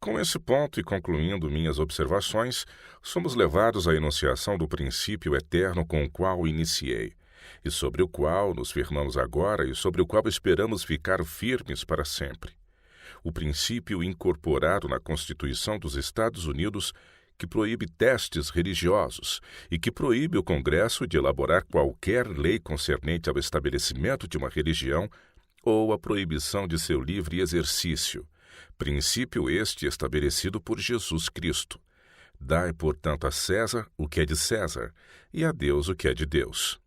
Com esse ponto e concluindo minhas observações, somos levados à enunciação do princípio eterno com o qual iniciei, e sobre o qual nos firmamos agora e sobre o qual esperamos ficar firmes para sempre. O princípio incorporado na Constituição dos Estados Unidos que proíbe testes religiosos e que proíbe o Congresso de elaborar qualquer lei concernente ao estabelecimento de uma religião ou a proibição de seu livre exercício. Princípio este estabelecido por Jesus Cristo. Dai, portanto, a César o que é de César e a Deus o que é de Deus.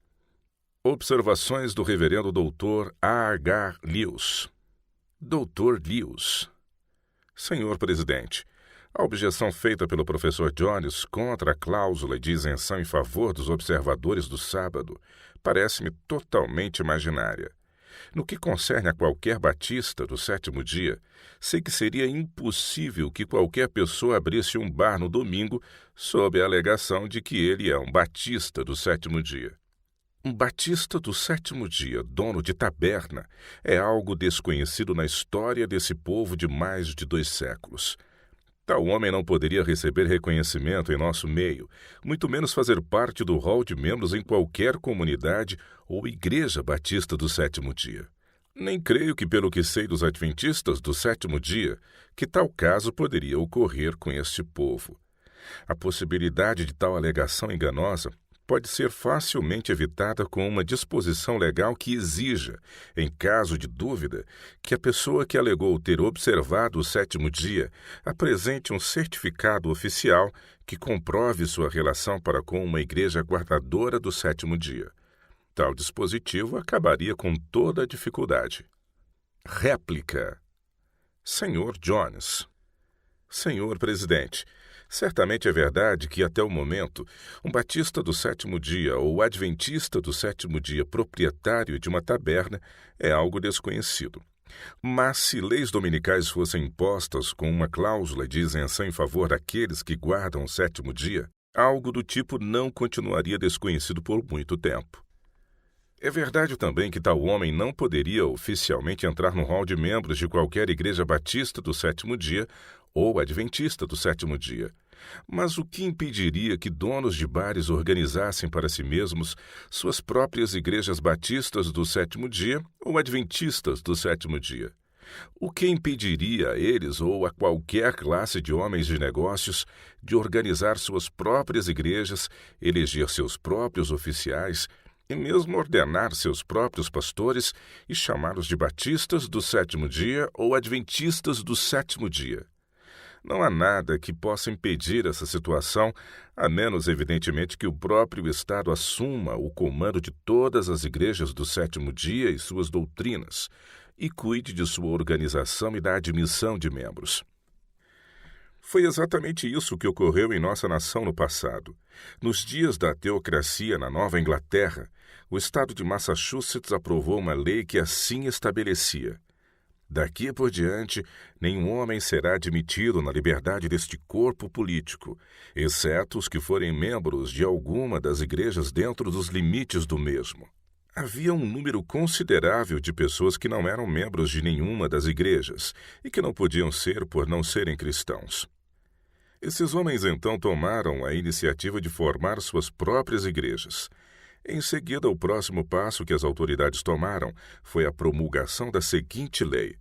Observações do reverendo doutor A.H. Lewis. Doutor Lewis. Senhor presidente, a objeção feita pelo professor Jones contra a cláusula de isenção em favor dos observadores do sábado parece-me totalmente imaginária. No que concerne a qualquer batista do sétimo dia, sei que seria impossível que qualquer pessoa abrisse um bar no domingo sob a alegação de que ele é um batista do sétimo dia. Um batista do sétimo dia, dono de taberna, é algo desconhecido na história desse povo de mais de 2 séculos. Tal homem não poderia receber reconhecimento em nosso meio, muito menos fazer parte do rol de membros em qualquer comunidade ou igreja batista do sétimo dia. Nem creio que, pelo que sei dos adventistas do sétimo dia, que tal caso poderia ocorrer com este povo. A possibilidade de tal alegação enganosa pode ser facilmente evitada com uma disposição legal que exija, em caso de dúvida, que a pessoa que alegou ter observado o sétimo dia apresente um certificado oficial que comprove sua relação para com uma igreja guardadora do sétimo dia. Tal dispositivo acabaria com toda a dificuldade. Réplica. Senhor Jones. Senhor presidente, certamente é verdade que, até o momento, um batista do sétimo dia ou adventista do sétimo dia proprietário de uma taberna é algo desconhecido. Mas se leis dominicais fossem impostas com uma cláusula de isenção em favor daqueles que guardam o sétimo dia, algo do tipo não continuaria desconhecido por muito tempo. É verdade também que tal homem não poderia oficialmente entrar no rol de membros de qualquer igreja batista do sétimo dia ou adventista do sétimo dia. Mas o que impediria que donos de bares organizassem para si mesmos suas próprias igrejas batistas do sétimo dia ou adventistas do sétimo dia? O que impediria a eles ou a qualquer classe de homens de negócios de organizar suas próprias igrejas, eleger seus próprios oficiais e mesmo ordenar seus próprios pastores e chamá-los de batistas do sétimo dia ou adventistas do sétimo dia? Não há nada que possa impedir essa situação, a menos, evidentemente, que o próprio Estado assuma o comando de todas as igrejas do sétimo dia e suas doutrinas, e cuide de sua organização e da admissão de membros. Foi exatamente isso que ocorreu em nossa nação no passado. Nos dias da teocracia na Nova Inglaterra, o Estado de Massachusetts aprovou uma lei que assim estabelecia: daqui por diante, nenhum homem será admitido na liberdade deste corpo político, exceto os que forem membros de alguma das igrejas dentro dos limites do mesmo. Havia um número considerável de pessoas que não eram membros de nenhuma das igrejas e que não podiam ser por não serem cristãos. Esses homens então tomaram a iniciativa de formar suas próprias igrejas. Em seguida, o próximo passo que as autoridades tomaram foi a promulgação da seguinte lei: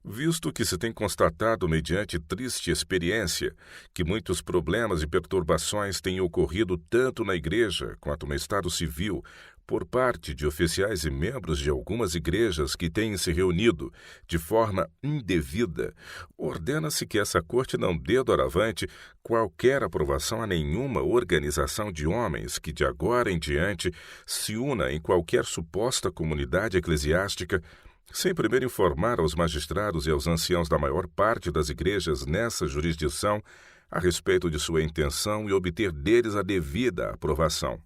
visto que se tem constatado, mediante triste experiência, que muitos problemas e perturbações têm ocorrido tanto na igreja quanto no estado civil, por parte de oficiais e membros de algumas igrejas que têm se reunido de forma indevida, ordena-se que essa corte não dê doravante qualquer aprovação a nenhuma organização de homens que de agora em diante se una em qualquer suposta comunidade eclesiástica, sem primeiro informar aos magistrados e aos anciãos da maior parte das igrejas nessa jurisdição a respeito de sua intenção e obter deles a devida aprovação.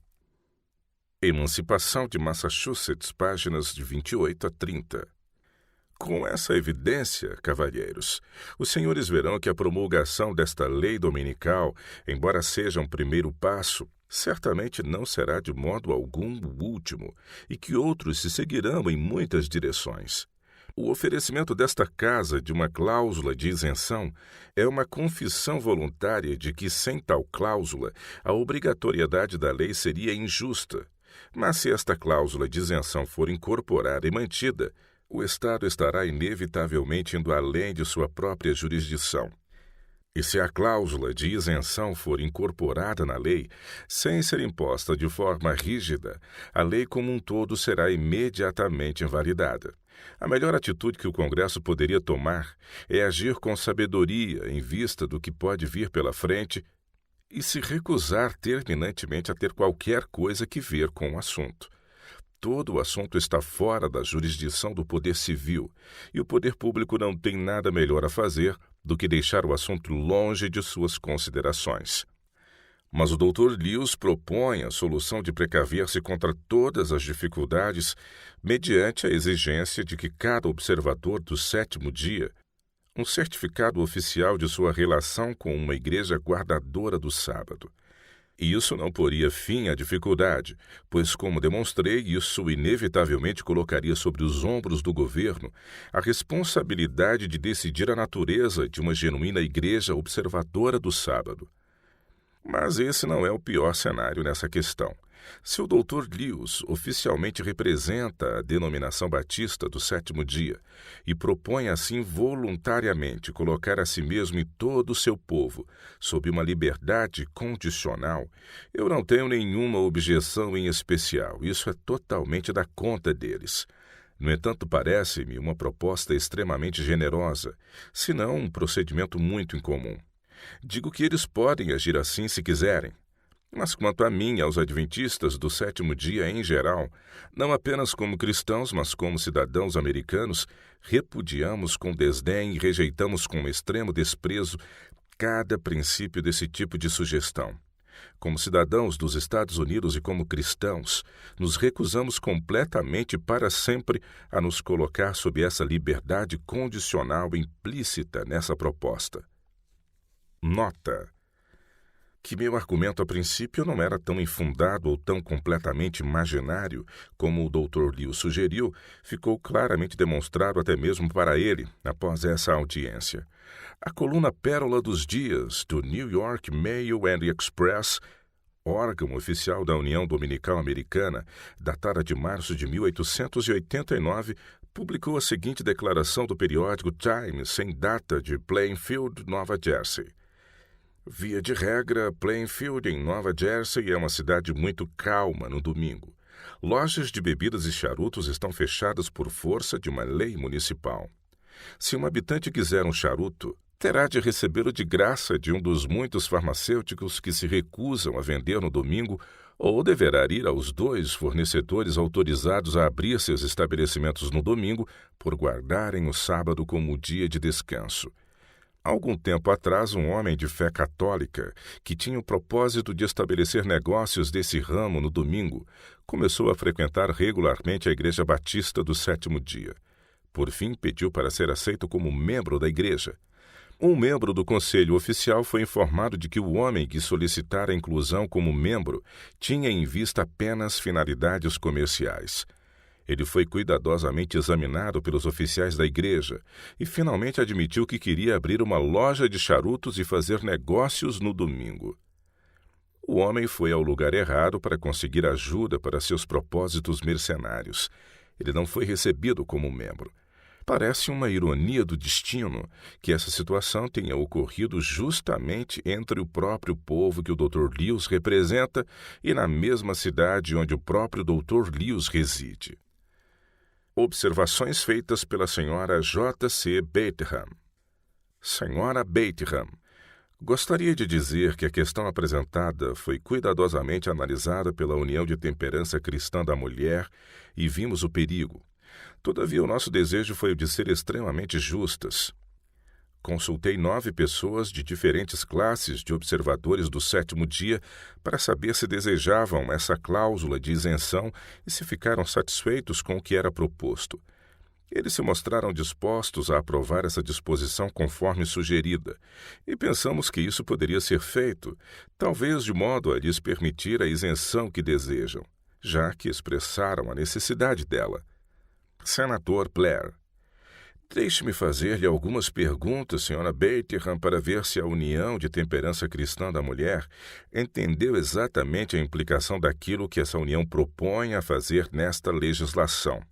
Emancipação de Massachusetts, páginas de 28 a 30. Com essa evidência, cavalheiros, os senhores verão que a promulgação desta lei dominical, embora seja um primeiro passo, certamente não será de modo algum o último, e que outros se seguirão em muitas direções. O oferecimento desta casa de uma cláusula de isenção é uma confissão voluntária de que, sem tal cláusula, a obrigatoriedade da lei seria injusta. Mas se esta cláusula de isenção for incorporada e mantida, o Estado estará inevitavelmente indo além de sua própria jurisdição. E se a cláusula de isenção for incorporada na lei, sem ser imposta de forma rígida, a lei como um todo será imediatamente invalidada. A melhor atitude que o Congresso poderia tomar é agir com sabedoria em vista do que pode vir pela frente e se recusar terminantemente a ter qualquer coisa que ver com o assunto. Todo o assunto está fora da jurisdição do poder civil, e o poder público não tem nada melhor a fazer do que deixar o assunto longe de suas considerações. Mas o Dr. Lewis propõe a solução de precaver-se contra todas as dificuldades mediante a exigência de que cada observador do sétimo dia um certificado oficial de sua relação com uma igreja guardadora do sábado. E isso não poria fim à dificuldade, pois, como demonstrei, isso inevitavelmente colocaria sobre os ombros do governo a responsabilidade de decidir a natureza de uma genuína igreja observadora do sábado. Mas esse não é o pior cenário nessa questão. Se o Dr. Lewis oficialmente representa a denominação batista do sétimo dia e propõe assim voluntariamente colocar a si mesmo e todo o seu povo sob uma liberdade condicional, eu não tenho nenhuma objeção em especial. Isso é totalmente da conta deles. No entanto, parece-me uma proposta extremamente generosa, se não um procedimento muito incomum. Digo que eles podem agir assim se quiserem. Mas quanto a mim e aos adventistas do sétimo dia em geral, não apenas como cristãos, mas como cidadãos americanos, repudiamos com desdém e rejeitamos com extremo desprezo cada princípio desse tipo de sugestão. Como cidadãos dos Estados Unidos e como cristãos, nos recusamos completamente para sempre a nos colocar sob essa liberdade condicional implícita nessa proposta. Nota que meu argumento a princípio não era tão infundado ou tão completamente imaginário como o Dr. Lewis sugeriu, ficou claramente demonstrado até mesmo para ele após essa audiência. A coluna Pérola dos Dias, do New York Mail and Express, órgão oficial da União Dominical Americana, datada de março de 1889, publicou a seguinte declaração do periódico Times, sem data, de Plainfield, Nova Jersey. Via de regra, Plainfield, em Nova Jersey, é uma cidade muito calma no domingo. Lojas de bebidas e charutos estão fechadas por força de uma lei municipal. Se um habitante quiser um charuto, terá de recebê-lo de graça de um dos muitos farmacêuticos que se recusam a vender no domingo, ou deverá ir aos 2 fornecedores autorizados a abrir seus estabelecimentos no domingo por guardarem o sábado como dia de descanso. Algum tempo atrás, um homem de fé católica, que tinha o propósito de estabelecer negócios desse ramo no domingo, começou a frequentar regularmente a Igreja Batista do sétimo dia. Por fim, pediu para ser aceito como membro da igreja. Um membro do conselho oficial foi informado de que o homem que solicitara a inclusão como membro tinha em vista apenas finalidades comerciais. Ele foi cuidadosamente examinado pelos oficiais da igreja e finalmente admitiu que queria abrir uma loja de charutos e fazer negócios no domingo. O homem foi ao lugar errado para conseguir ajuda para seus propósitos mercenários. Ele não foi recebido como membro. Parece uma ironia do destino que essa situação tenha ocorrido justamente entre o próprio povo que o Dr. Lewis representa e na mesma cidade onde o próprio Dr. Lewis reside. Observações feitas pela senhora J.C. Bateham. Senhora Bateham, gostaria de dizer que a questão apresentada foi cuidadosamente analisada pela União de Temperança Cristã da Mulher e vimos o perigo. Todavia, o nosso desejo foi o de ser extremamente justas. Consultei 9 pessoas de diferentes classes de observadores do sétimo dia para saber se desejavam essa cláusula de isenção e se ficaram satisfeitos com o que era proposto. Eles se mostraram dispostos a aprovar essa disposição conforme sugerida, e pensamos que isso poderia ser feito, talvez de modo a lhes permitir a isenção que desejam, já que expressaram a necessidade dela. Senador Blair. Deixe-me fazer-lhe algumas perguntas, senhora Bateham, para ver se a União de Temperança Cristã da Mulher entendeu exatamente a implicação daquilo que essa união propõe a fazer nesta legislação.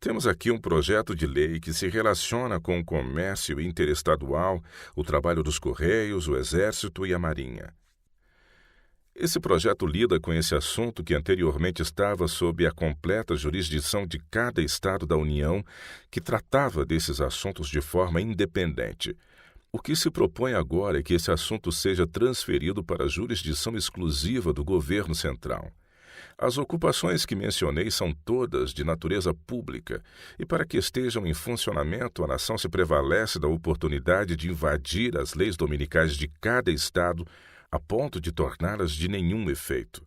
Temos aqui um projeto de lei que se relaciona com o comércio interestadual, o trabalho dos Correios, o Exército e a Marinha. Esse projeto lida com esse assunto que anteriormente estava sob a completa jurisdição de cada Estado da União, que tratava desses assuntos de forma independente. O que se propõe agora é que esse assunto seja transferido para a jurisdição exclusiva do governo central. As ocupações que mencionei são todas de natureza pública, e para que estejam em funcionamento, a nação se prevalece da oportunidade de invadir as leis dominicais de cada Estado a ponto de torná-las de nenhum efeito.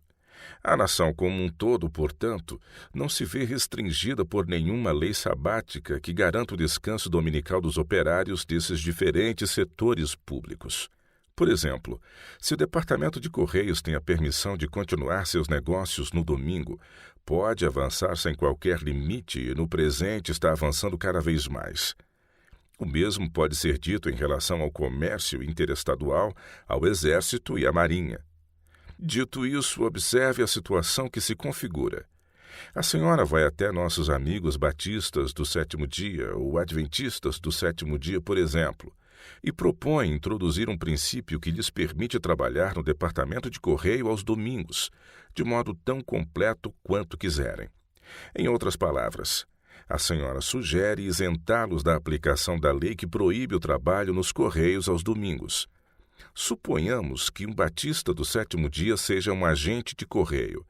A nação como um todo, portanto, não se vê restringida por nenhuma lei sabática que garanta o descanso dominical dos operários desses diferentes setores públicos. Por exemplo, se o Departamento de Correios tem a permissão de continuar seus negócios no domingo, pode avançar sem qualquer limite e no presente está avançando cada vez mais. O mesmo pode ser dito em relação ao comércio interestadual, ao Exército e à Marinha. Dito isso, observe a situação que se configura. A senhora vai até nossos amigos batistas do sétimo dia ou adventistas do sétimo dia, por exemplo, e propõe introduzir um princípio que lhes permite trabalhar no departamento de correio aos domingos, de modo tão completo quanto quiserem. Em outras palavras, a senhora sugere isentá-los da aplicação da lei que proíbe o trabalho nos correios aos domingos. Suponhamos que um batista do sétimo dia seja um agente de correio.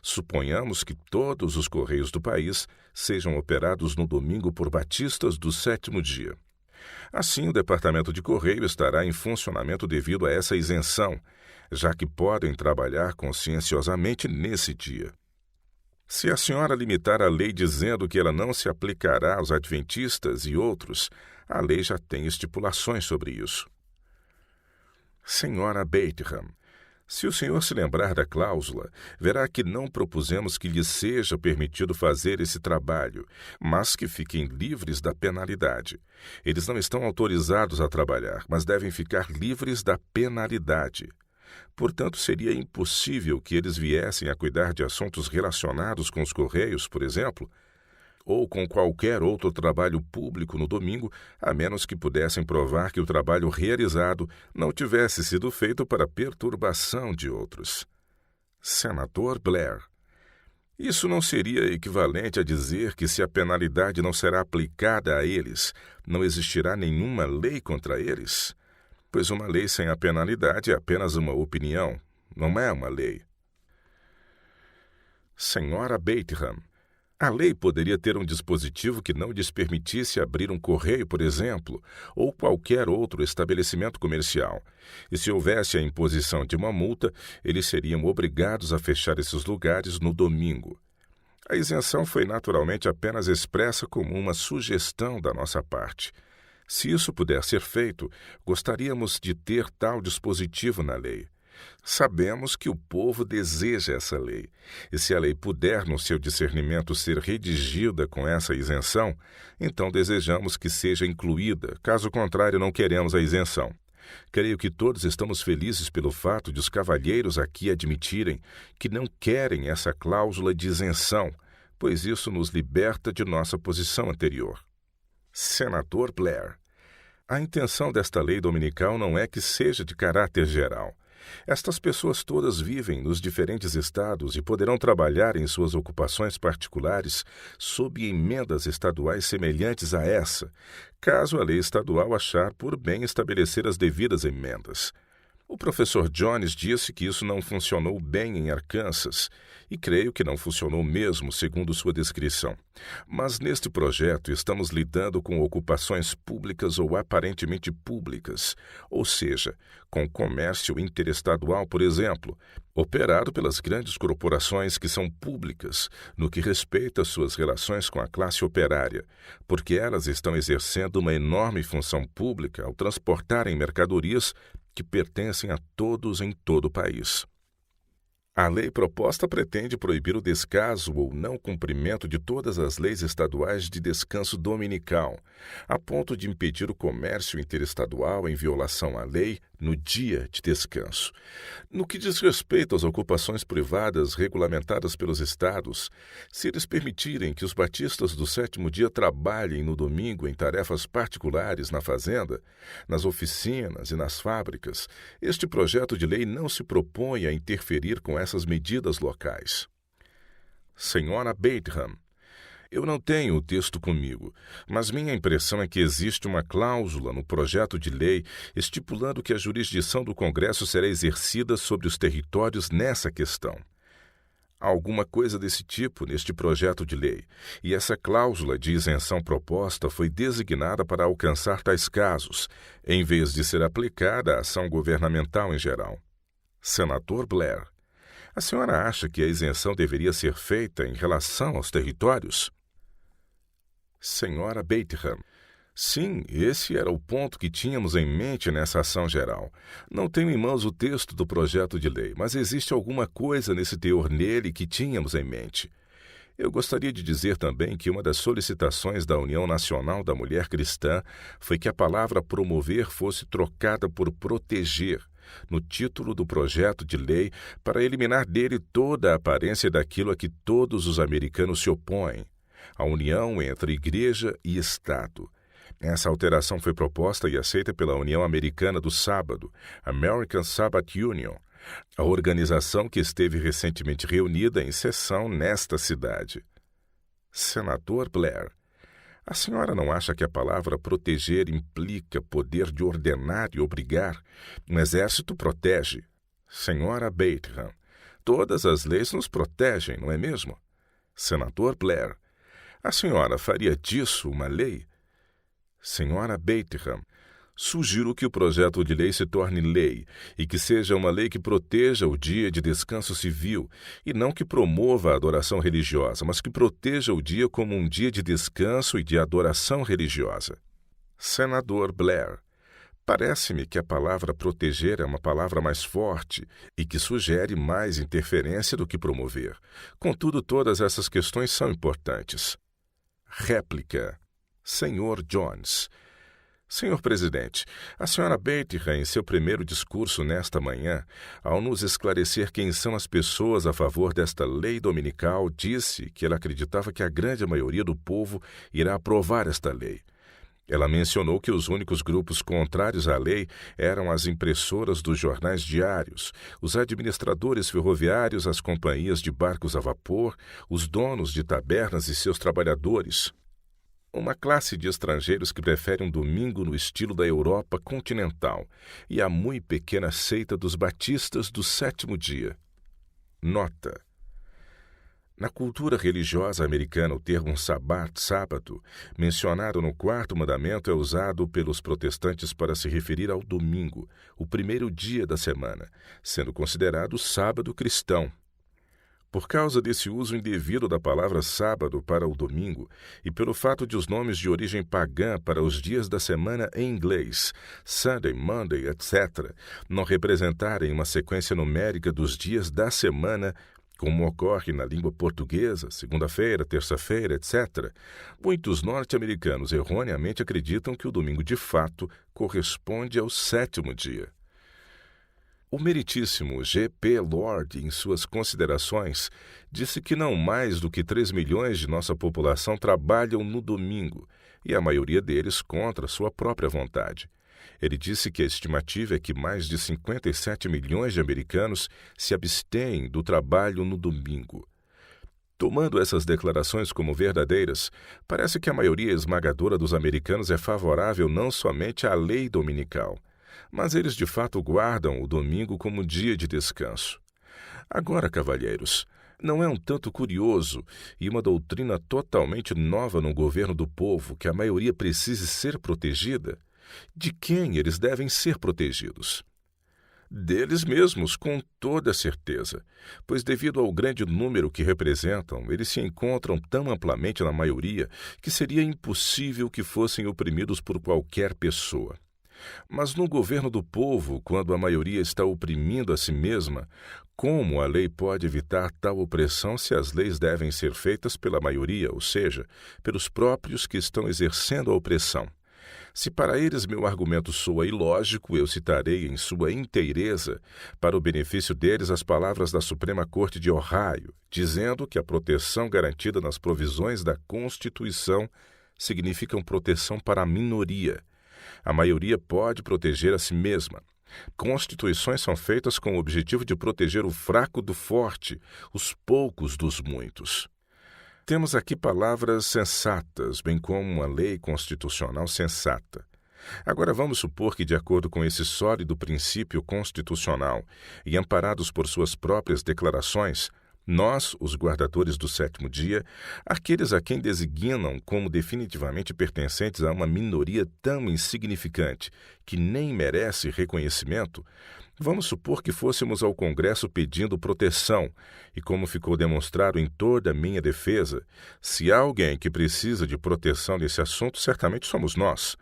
Suponhamos que todos os correios do país sejam operados no domingo por batistas do sétimo dia. Assim, o departamento de correio estará em funcionamento devido a essa isenção, já que podem trabalhar conscienciosamente nesse dia. Se a senhora limitar a lei dizendo que ela não se aplicará aos adventistas e outros, a lei já tem estipulações sobre isso. Senhora Bateham, se o senhor se lembrar da cláusula, verá que não propusemos que lhes seja permitido fazer esse trabalho, mas que fiquem livres da penalidade. Eles não estão autorizados a trabalhar, mas devem ficar livres da penalidade. Portanto, seria impossível que eles viessem a cuidar de assuntos relacionados com os Correios, por exemplo, ou com qualquer outro trabalho público no domingo, a menos que pudessem provar que o trabalho realizado não tivesse sido feito para perturbação de outros. Senador Blair, isso não seria equivalente a dizer que se a penalidade não será aplicada a eles, não existirá nenhuma lei contra eles? Pois uma lei sem a penalidade é apenas uma opinião, não é uma lei. Senhora Bateham, a lei poderia ter um dispositivo que não lhes permitisse abrir um correio, por exemplo, ou qualquer outro estabelecimento comercial. E se houvesse a imposição de uma multa, eles seriam obrigados a fechar esses lugares no domingo. A isenção foi naturalmente apenas expressa como uma sugestão da nossa parte. Se isso puder ser feito, gostaríamos de ter tal dispositivo na lei. Sabemos que o povo deseja essa lei, e se a lei puder, no seu discernimento, ser redigida com essa isenção, então desejamos que seja incluída, caso contrário, não queremos a isenção. Creio que todos estamos felizes pelo fato de os cavalheiros aqui admitirem que não querem essa cláusula de isenção, pois isso nos liberta de nossa posição anterior. Senador Blair, a intenção desta lei dominical não é que seja de caráter geral. Estas pessoas todas vivem nos diferentes estados e poderão trabalhar em suas ocupações particulares sob emendas estaduais semelhantes a essa, caso a lei estadual achar por bem estabelecer as devidas emendas. O professor Jones disse que isso não funcionou bem em Arkansas, e creio que não funcionou mesmo, segundo sua descrição. Mas neste projeto estamos lidando com ocupações públicas ou aparentemente públicas, ou seja, com comércio interestadual, por exemplo, operado pelas grandes corporações que são públicas no que respeita às suas relações com a classe operária, porque elas estão exercendo uma enorme função pública ao transportarem mercadorias que pertencem a todos em todo o país. A lei proposta pretende proibir o descaso ou não cumprimento de todas as leis estaduais de descanso dominical, a ponto de impedir o comércio interestadual em violação à lei no dia de descanso. No que diz respeito às ocupações privadas regulamentadas pelos estados, se eles permitirem que os batistas do sétimo dia trabalhem no domingo em tarefas particulares na fazenda, nas oficinas e nas fábricas, este projeto de lei não se propõe a interferir com essas medidas locais. Senhora Bateman, eu não tenho o texto comigo, mas minha impressão é que existe uma cláusula no projeto de lei estipulando que a jurisdição do Congresso será exercida sobre os territórios nessa questão. Há alguma coisa desse tipo neste projeto de lei, e essa cláusula de isenção proposta foi designada para alcançar tais casos, em vez de ser aplicada à ação governamental em geral. Senador Blair, a senhora acha que a isenção deveria ser feita em relação aos territórios? Senhora Bateman, sim, esse era o ponto que tínhamos em mente nessa ação geral. Não tenho em mãos o texto do projeto de lei, mas existe alguma coisa nesse teor nele que tínhamos em mente. Eu gostaria de dizer também que uma das solicitações da União Nacional da Mulher Cristã foi que a palavra promover fosse trocada por proteger no título do projeto de lei para eliminar dele toda a aparência daquilo a que todos os americanos se opõem, a união entre Igreja e Estado. Essa alteração foi proposta e aceita pela União Americana do Sábado, American Sabbath Union, a organização que esteve recentemente reunida em sessão nesta cidade. Senador Blair, a senhora não acha que a palavra proteger implica poder de ordenar e obrigar? Um exército protege. Senhora Bateman, todas as leis nos protegem, não é mesmo? Senador Blair, a senhora faria disso uma lei? Senhora Bateman, sugiro que o projeto de lei se torne lei e que seja uma lei que proteja o dia de descanso civil e não que promova a adoração religiosa, mas que proteja o dia como um dia de descanso e de adoração religiosa. Senador Blair, parece-me que a palavra proteger é uma palavra mais forte e que sugere mais interferência do que promover. Contudo, todas essas questões são importantes. Réplica. Senhor Jones. Senhor Presidente, a senhora Bateman, em seu primeiro discurso nesta manhã, ao nos esclarecer quem são as pessoas a favor desta lei dominical, disse que ela acreditava que a grande maioria do povo irá aprovar esta lei. Ela mencionou que os únicos grupos contrários à lei eram as impressoras dos jornais diários, os administradores ferroviários, as companhias de barcos a vapor, os donos de tabernas e seus trabalhadores. Uma classe de estrangeiros que prefere um domingo no estilo da Europa continental e a muito pequena seita dos batistas do sétimo dia. Nota. Na cultura religiosa americana, o termo sabbat, sábado, mencionado no quarto mandamento, é usado pelos protestantes para se referir ao domingo, o primeiro dia da semana, sendo considerado sábado cristão. Por causa desse uso indevido da palavra sábado para o domingo e pelo fato de os nomes de origem pagã para os dias da semana em inglês, Sunday, Monday, etc., não representarem uma sequência numérica dos dias da semana, como ocorre na língua portuguesa, segunda-feira, terça-feira, etc., muitos norte-americanos erroneamente acreditam que o domingo de fato corresponde ao sétimo dia. O meritíssimo G.P. Lord, em suas considerações, disse que não mais do que 3 milhões de nossa população trabalham no domingo, e a maioria deles contra sua própria vontade. Ele disse que a estimativa é que mais de 57 milhões de americanos se abstêm do trabalho no domingo. Tomando essas declarações como verdadeiras, parece que a maioria esmagadora dos americanos é favorável não somente à lei dominical, mas eles de fato guardam o domingo como dia de descanso. Agora, cavalheiros, não é um tanto curioso e uma doutrina totalmente nova no governo do povo que a maioria precise ser protegida? De quem eles devem ser protegidos? Deles mesmos, com toda certeza, pois devido ao grande número que representam, eles se encontram tão amplamente na maioria que seria impossível que fossem oprimidos por qualquer pessoa. Mas no governo do povo, quando a maioria está oprimindo a si mesma, como a lei pode evitar tal opressão se as leis devem ser feitas pela maioria, ou seja, pelos próprios que estão exercendo a opressão? Se para eles meu argumento soa ilógico, eu citarei em sua inteireza, para o benefício deles, as palavras da Suprema Corte de Ohio, dizendo que a proteção garantida nas provisões da Constituição significam proteção para a minoria. A maioria pode proteger a si mesma. Constituições são feitas com o objetivo de proteger o fraco do forte, os poucos dos muitos. Temos aqui palavras sensatas, bem como uma lei constitucional sensata. Agora vamos supor que, de acordo com esse sólido princípio constitucional e amparados por suas próprias declarações, nós, os guardadores do sétimo dia, aqueles a quem designam como definitivamente pertencentes a uma minoria tão insignificante que nem merece reconhecimento, vamos supor que fôssemos ao Congresso pedindo proteção, e como ficou demonstrado em toda a minha defesa, se há alguém que precisa de proteção nesse assunto, certamente somos nós.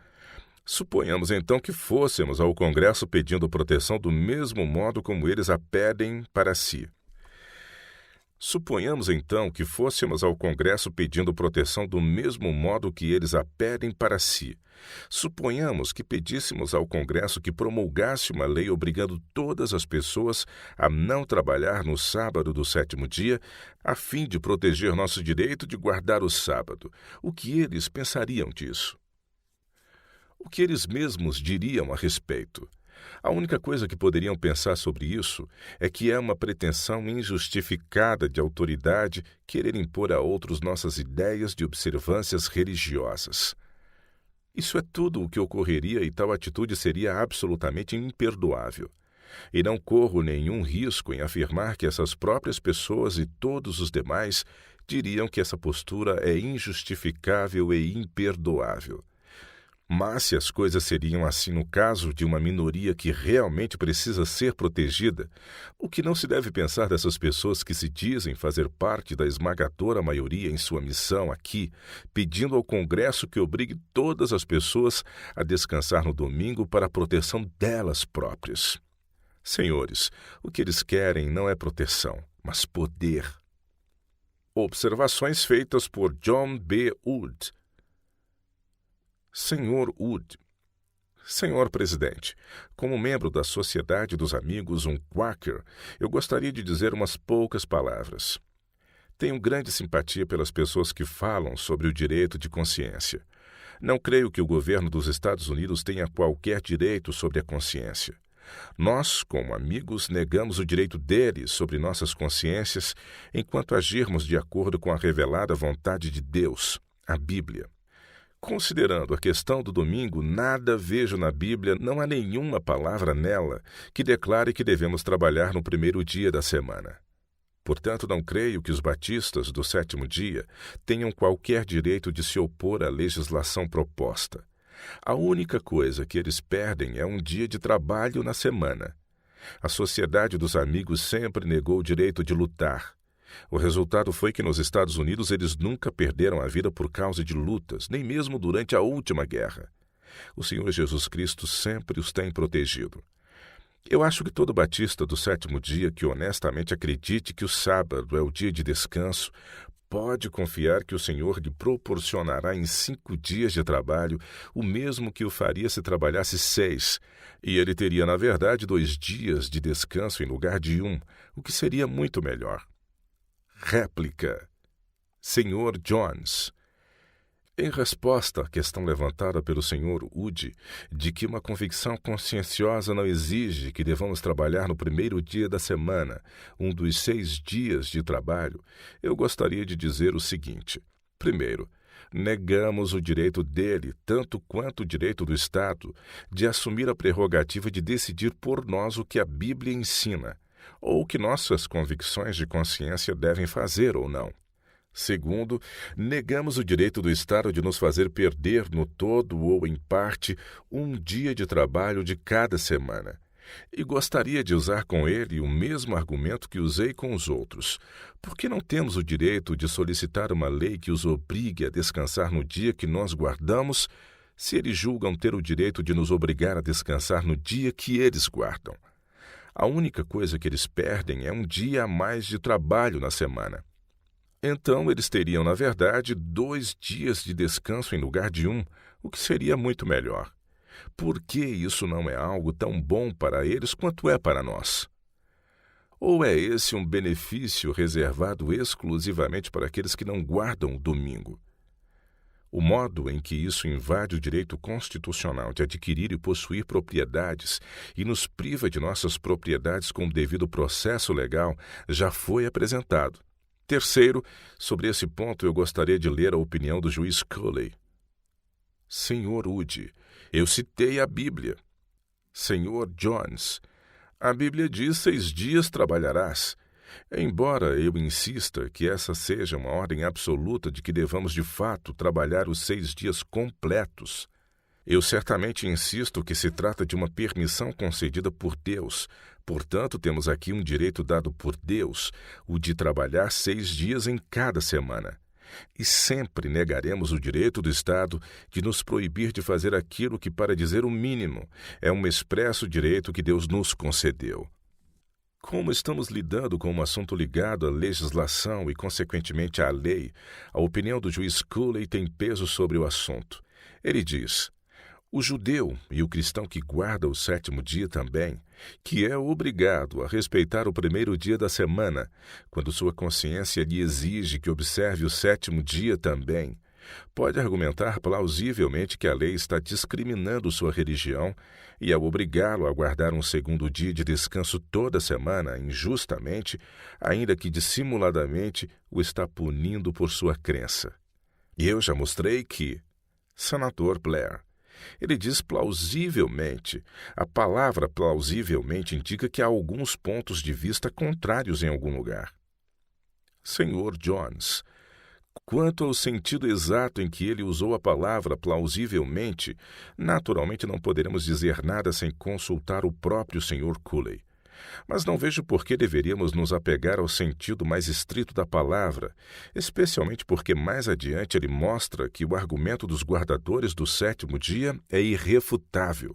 Suponhamos então que fôssemos ao Congresso pedindo proteção do mesmo modo como eles a pedem para si. Suponhamos então que fôssemos ao Congresso pedindo proteção do mesmo modo que eles a pedem para si. Suponhamos que pedíssemos ao Congresso que promulgasse uma lei obrigando todas as pessoas a não trabalhar no sábado do sétimo dia, a fim de proteger nosso direito de guardar o sábado. O que eles pensariam disso? O que eles mesmos diriam a respeito? A única coisa que poderiam pensar sobre isso é que é uma pretensão injustificada de autoridade querer impor a outros nossas ideias de observâncias religiosas. Isso é tudo o que ocorreria e tal atitude seria absolutamente imperdoável. E não corro nenhum risco em afirmar que essas próprias pessoas e todos os demais diriam que essa postura é injustificável e imperdoável. Mas se as coisas seriam assim no caso de uma minoria que realmente precisa ser protegida, o que não se deve pensar dessas pessoas que se dizem fazer parte da esmagadora maioria em sua missão aqui, pedindo ao Congresso que obrigue todas as pessoas a descansar no domingo para a proteção delas próprias? Senhores, o que eles querem não é proteção, mas poder. Observações feitas por John B. Wood. Senhor Wood. Senhor Presidente, como membro da Sociedade dos Amigos, um Quaker, eu gostaria de dizer umas poucas palavras. Tenho grande simpatia pelas pessoas que falam sobre o direito de consciência. Não creio que o governo dos Estados Unidos tenha qualquer direito sobre a consciência. Nós, como amigos, negamos o direito deles sobre nossas consciências enquanto agirmos de acordo com a revelada vontade de Deus, a Bíblia. Considerando a questão do domingo, nada vejo na Bíblia, não há nenhuma palavra nela que declare que devemos trabalhar no primeiro dia da semana. Portanto, não creio que os batistas do sétimo dia tenham qualquer direito de se opor à legislação proposta. A única coisa que eles perdem é um dia de trabalho na semana. A Sociedade dos Amigos sempre negou o direito de lutar. O resultado foi que nos Estados Unidos eles nunca perderam a vida por causa de lutas, nem mesmo durante a última guerra. O Senhor Jesus Cristo sempre os tem protegido. Eu acho que todo batista do sétimo dia que honestamente acredite que o sábado é o dia de descanso, pode confiar que o Senhor lhe proporcionará em 5 dias de trabalho o mesmo que o faria se trabalhasse 6, e ele teria, na verdade, 2 dias de descanso em lugar de 1, o que seria muito melhor. Réplica. Senhor Jones. Em resposta à questão levantada pelo Sr. Wood de que uma convicção conscienciosa não exige que devamos trabalhar no primeiro dia da semana, um dos 6 dias de trabalho, eu gostaria de dizer o seguinte. Primeiro, negamos o direito dele, tanto quanto o direito do Estado, de assumir a prerrogativa de decidir por nós o que a Bíblia ensina, ou o que nossas convicções de consciência devem fazer ou não. Segundo, negamos o direito do Estado de nos fazer perder no todo ou em parte um dia de trabalho de cada semana. E gostaria de usar com ele o mesmo argumento que usei com os outros. Por que não temos o direito de solicitar uma lei que os obrigue a descansar no dia que nós guardamos, se eles julgam ter o direito de nos obrigar a descansar no dia que eles guardam? A única coisa que eles perdem é um dia a mais de trabalho na semana. Então, eles teriam, na verdade, 2 dias de descanso em lugar de 1, o que seria muito melhor. Por que isso não é algo tão bom para eles quanto é para nós? Ou é esse um benefício reservado exclusivamente para aqueles que não guardam o domingo? O modo em que isso invade o direito constitucional de adquirir e possuir propriedades e nos priva de nossas propriedades com o devido processo legal já foi apresentado. Terceiro, sobre esse ponto eu gostaria de ler a opinião do juiz Cooley. Senhor Wood, eu citei a Bíblia. Senhor Jones, a Bíblia diz 6 dias trabalharás. Embora eu insista que essa seja uma ordem absoluta de que devamos de fato trabalhar os 6 dias completos, eu certamente insisto que se trata de uma permissão concedida por Deus. Portanto, temos aqui um direito dado por Deus, o de trabalhar 6 dias em cada semana. E sempre negaremos o direito do Estado de nos proibir de fazer aquilo que, para dizer o mínimo, é um expresso direito que Deus nos concedeu. Como estamos lidando com um assunto ligado à legislação e, consequentemente, à lei, a opinião do juiz Cooley tem peso sobre o assunto. Ele diz: o judeu e o cristão que guarda o 7º dia também, que é obrigado a respeitar o 1º dia da semana, quando sua consciência lhe exige que observe o 7º dia também, pode argumentar plausivelmente que a lei está discriminando sua religião e, ao obrigá-lo a guardar um 2º dia de descanso toda semana, injustamente, ainda que dissimuladamente, o está punindo por sua crença. E eu já mostrei que... Senador Blair. Ele diz plausivelmente. A palavra plausivelmente indica que há alguns pontos de vista contrários em algum lugar. Senhor Jones, quanto ao sentido exato em que ele usou a palavra plausivelmente, naturalmente não poderemos dizer nada sem consultar o próprio Sr. Cooley. Mas não vejo por que deveríamos nos apegar ao sentido mais estrito da palavra, especialmente porque mais adiante ele mostra que o argumento dos guardadores do 7º dia é irrefutável.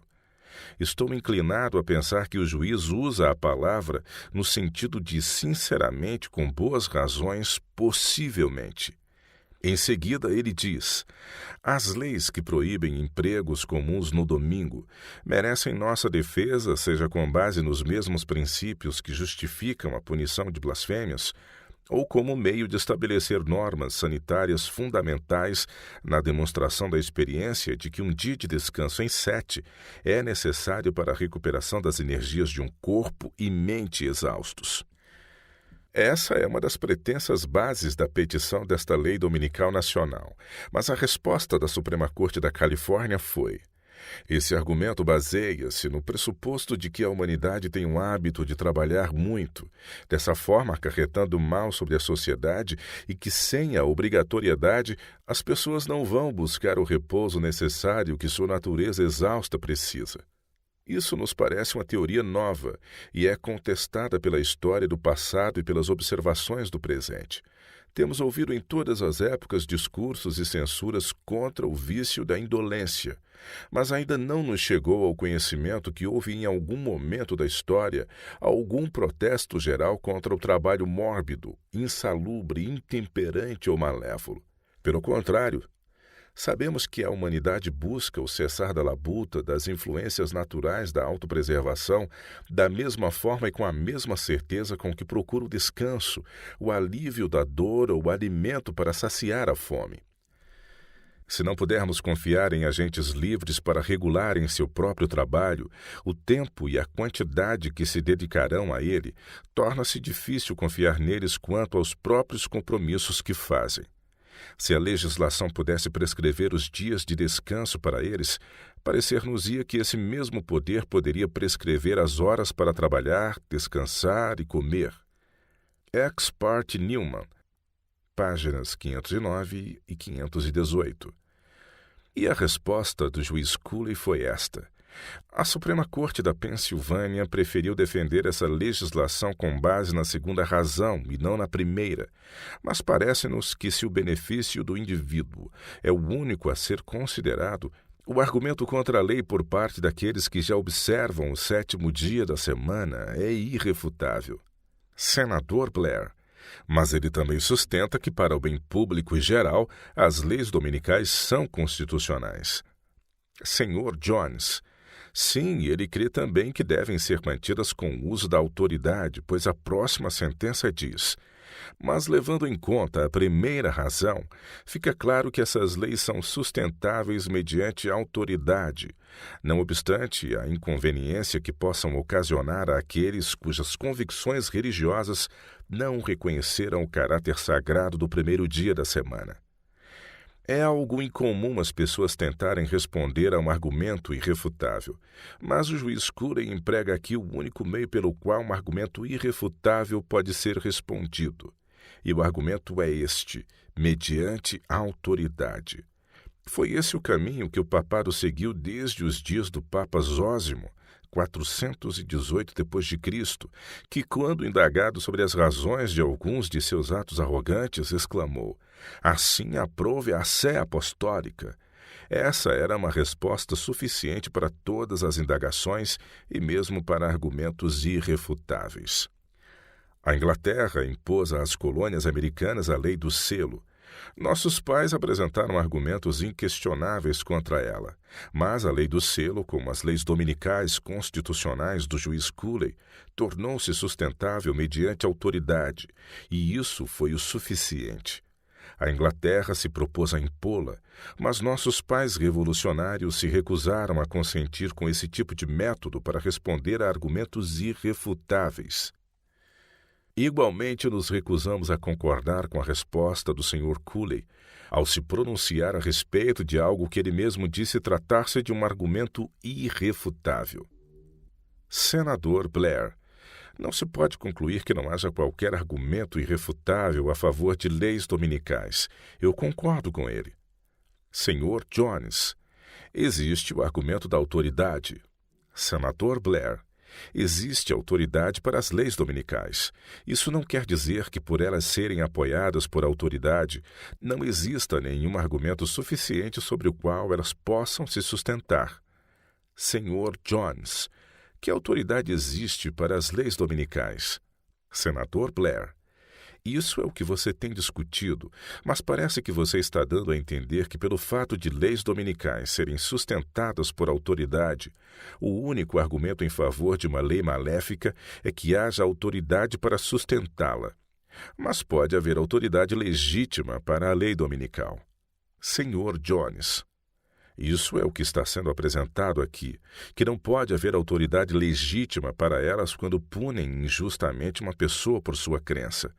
Estou inclinado a pensar que o juiz usa a palavra no sentido de sinceramente, com boas razões, possivelmente. Em seguida, ele diz: as leis que proíbem empregos comuns no domingo merecem nossa defesa, seja com base nos mesmos princípios que justificam a punição de blasfêmias, ou como meio de estabelecer normas sanitárias fundamentais na demonstração da experiência de que um dia de descanso em 7 é necessário para a recuperação das energias de um corpo e mente exaustos. Essa é uma das pretensas bases da petição desta lei dominical nacional, mas a resposta da Suprema Corte da Califórnia foi: esse argumento baseia-se no pressuposto de que a humanidade tem um hábito de trabalhar muito, dessa forma acarretando mal sobre a sociedade, e que sem a obrigatoriedade as pessoas não vão buscar o repouso necessário que sua natureza exausta precisa. Isso nos parece uma teoria nova e é contestada pela história do passado e pelas observações do presente. Temos ouvido em todas as épocas discursos e censuras contra o vício da indolência, mas ainda não nos chegou ao conhecimento que houve em algum momento da história algum protesto geral contra o trabalho mórbido, insalubre, intemperante ou malévolo. Pelo contrário, sabemos que a humanidade busca o cessar da labuta, das influências naturais da autopreservação, da mesma forma e com a mesma certeza com que procura o descanso, o alívio da dor ou o alimento para saciar a fome. Se não pudermos confiar em agentes livres para regularem seu próprio trabalho, o tempo e a quantidade que se dedicarão a ele, torna-se difícil confiar neles quanto aos próprios compromissos que fazem. Se a legislação pudesse prescrever os dias de descanso para eles, parecer-nos-ia que esse mesmo poder poderia prescrever as horas para trabalhar, descansar e comer. Ex parte Newman, páginas 509 e 518. E a resposta do juiz Cooley foi esta: a Suprema Corte da Pensilvânia preferiu defender essa legislação com base na segunda razão e não na primeira, mas parece-nos que se o benefício do indivíduo é o único a ser considerado, O argumento contra a lei por parte daqueles que já observam o 7º dia da semana é irrefutável. Senador Blair. Mas ele também sustenta que, para o bem público e geral, as leis dominicais são constitucionais. Senhor Jones. Sim, ele crê também que devem ser mantidas com o uso da autoridade, pois a próxima sentença diz: mas, levando em conta a primeira razão, fica claro que essas leis são sustentáveis mediante autoridade, não obstante a inconveniência que possam ocasionar àqueles cujas convicções religiosas não reconheceram o caráter sagrado do primeiro dia da semana. É algo incomum as pessoas tentarem responder a um argumento irrefutável, mas o juiz Cooley emprega aqui o único meio pelo qual um argumento irrefutável pode ser respondido. E o argumento é este: mediante a autoridade. Foi esse o caminho que o papado seguiu desde os dias do Papa Zósimo, 418 d.C., que, quando indagado sobre as razões de alguns de seus atos arrogantes, exclamou: assim aprove a sé apostólica. Essa era uma resposta suficiente para todas as indagações e mesmo para argumentos irrefutáveis. A Inglaterra impôs às colônias americanas a lei do selo. Nossos pais apresentaram argumentos inquestionáveis contra ela, mas a lei do selo, como as leis dominicais constitucionais do juiz Cooley, tornou-se sustentável mediante autoridade, e isso foi o suficiente. A Inglaterra se propôs a impô-la, mas nossos pais revolucionários se recusaram a consentir com esse tipo de método para responder a argumentos irrefutáveis. Igualmente, nos recusamos a concordar com a resposta do Sr. Cooley ao se pronunciar a respeito de algo que ele mesmo disse tratar-se de um argumento irrefutável. Senador Blair. Não se pode concluir que não haja qualquer argumento irrefutável a favor de leis dominicais. Eu concordo com ele. Senhor Jones. Existe o argumento da autoridade. Senador Blair. Existe autoridade para as leis dominicais. Isso não quer dizer que, por elas serem apoiadas por autoridade, não exista nenhum argumento suficiente sobre o qual elas possam se sustentar. Senhor Jones. Que autoridade existe para as leis dominicais? Senador Blair. Isso é o que você tem discutido, mas parece que você está dando a entender que, pelo fato de leis dominicais serem sustentadas por autoridade, o único argumento em favor de uma lei maléfica é que haja autoridade para sustentá-la. Mas pode haver autoridade legítima para a lei dominical. Senhor Jones. Isso é o que está sendo apresentado aqui, que não pode haver autoridade legítima para elas quando punem injustamente uma pessoa por sua crença.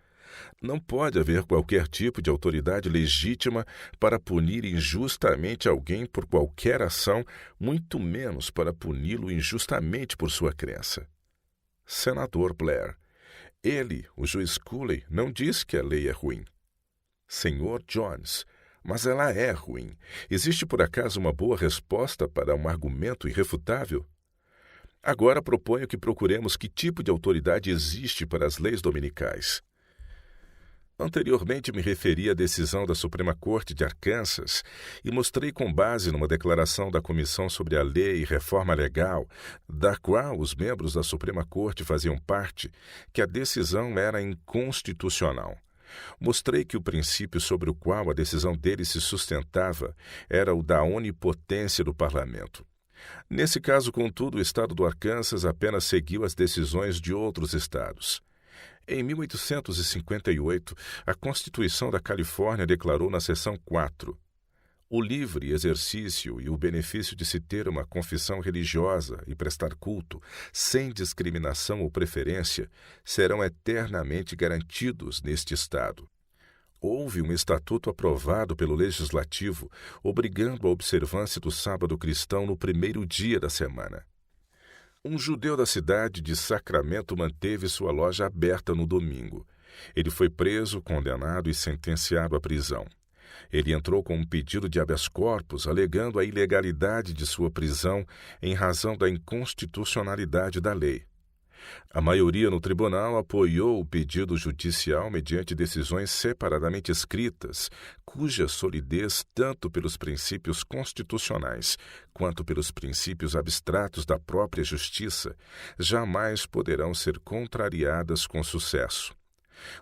Não pode haver qualquer tipo de autoridade legítima para punir injustamente alguém por qualquer ação, muito menos para puni-lo injustamente por sua crença. Senador Blair. Ele, o juiz Cooley, não diz que a lei é ruim. Senhor Jones. Mas ela é ruim. Existe por acaso uma boa resposta para um argumento irrefutável? Agora proponho que procuremos que tipo de autoridade existe para as leis dominicais. Anteriormente me referi à decisão da Suprema Corte de Arkansas e mostrei com base numa declaração da Comissão sobre a Lei e Reforma Legal, da qual os membros da Suprema Corte faziam parte, que a decisão era inconstitucional. Mostrei que o princípio sobre o qual a decisão dele se sustentava era o da onipotência do parlamento. Nesse caso, contudo, o estado do Arkansas apenas seguiu as decisões de outros estados. Em 1858, a Constituição da Califórnia declarou na seção 4: o livre exercício e o benefício de se ter uma confissão religiosa e prestar culto, sem discriminação ou preferência, serão eternamente garantidos neste Estado. Houve um estatuto aprovado pelo Legislativo, obrigando a observância do sábado cristão no primeiro dia da semana. Um judeu da cidade de Sacramento manteve sua loja aberta no domingo. Ele foi preso, condenado e sentenciado à prisão. Ele entrou com um pedido de habeas corpus, alegando a ilegalidade de sua prisão em razão da inconstitucionalidade da lei. A maioria no tribunal apoiou o pedido judicial mediante decisões separadamente escritas, cuja solidez, tanto pelos princípios constitucionais quanto pelos princípios abstratos da própria justiça, jamais poderão ser contrariadas com sucesso.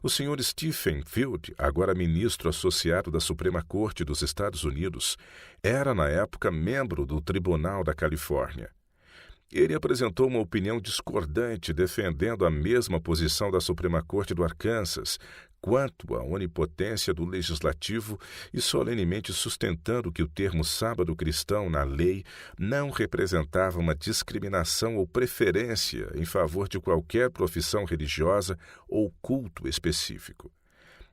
O Sr. Stephen Field, agora ministro associado da Suprema Corte dos Estados Unidos, era na época membro do Tribunal da Califórnia. Ele apresentou uma opinião discordante defendendo a mesma posição da Suprema Corte do Arkansas quanto à onipotência do Legislativo e solenemente sustentando que o termo sábado cristão na lei não representava uma discriminação ou preferência em favor de qualquer profissão religiosa ou culto específico.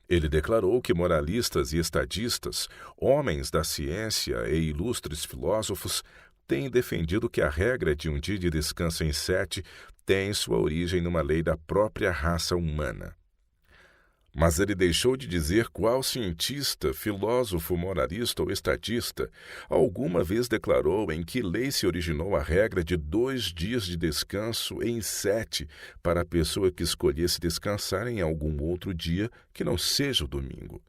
Ele declarou que moralistas e estadistas, homens da ciência e ilustres filósofos, têm defendido que a regra de um dia de descanso em 7 tem sua origem numa lei da própria raça humana. Mas ele deixou de dizer qual cientista, filósofo, moralista ou estadista alguma vez declarou em que lei se originou a regra de 2 dias de descanso em 7 para a pessoa que escolhesse descansar em algum outro dia que não seja o domingo.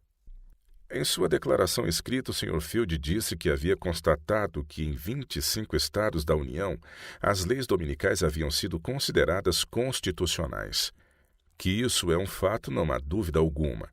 Em sua declaração escrita, o Sr. Field disse que havia constatado que em 25 estados da União as leis dominicais haviam sido consideradas constitucionais. Que isso é um fato, não há dúvida alguma.